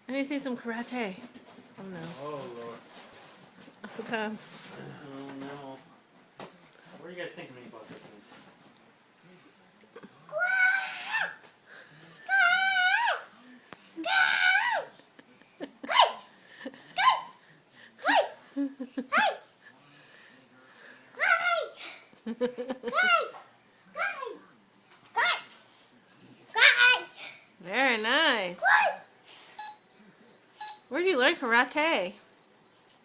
I need to see some karate. Oh no. Oh Lord. Okay. Oh no. What are you guys thinking when you bought those things? Very nice. Where'd you learn karate?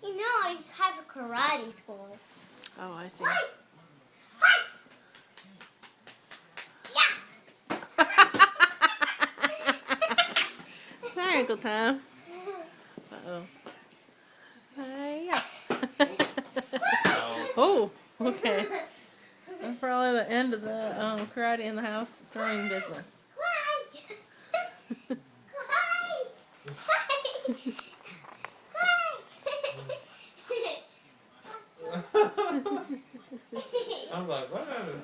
You know, I have a karate schools. Oh, I see. Sorry, Uncle Tom. Uh-oh. Hi-ya. Oh, okay. That's probably the end of the karate in the house throwing business. I'm like, what happened?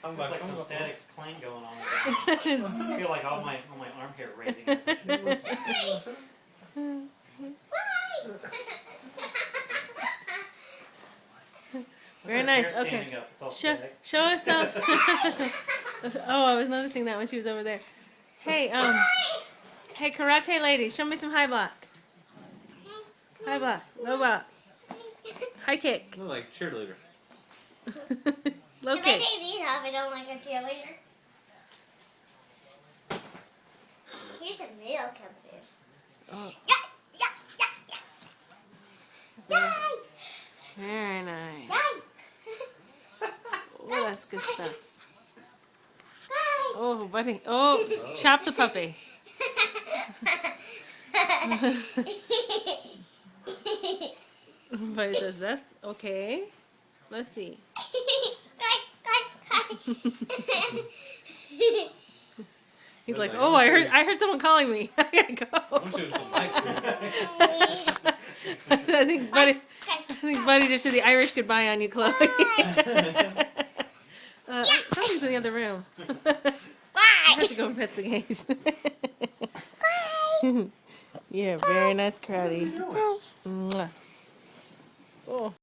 I'm There's like I'm some static clang going on there. I feel like all my arm hair raising. Very nice. Hair Okay. standing up. It's all Show, static. show us some. Oh, I was noticing that when she was over there. Hey, hey, karate lady, show me some high block. High block, low block, high kick, look like cheerleader. low If I kick. take these off, I don't like a cheerleader. Here's a real kung fu. Oh, Yeah, yeah, yeah, yeah. very nice. Yay! Oh, that's good stuff. Oh, buddy. Oh, chop the puppy. Buddy says that's okay. Let's see. He's like, oh, I heard someone calling me. I gotta go. I'm shooting some light. I think Buddy just did the Irish goodbye on you, Chloe. Something's in the other room. I have to go investigate. Yeah, very nice karate. Mwah.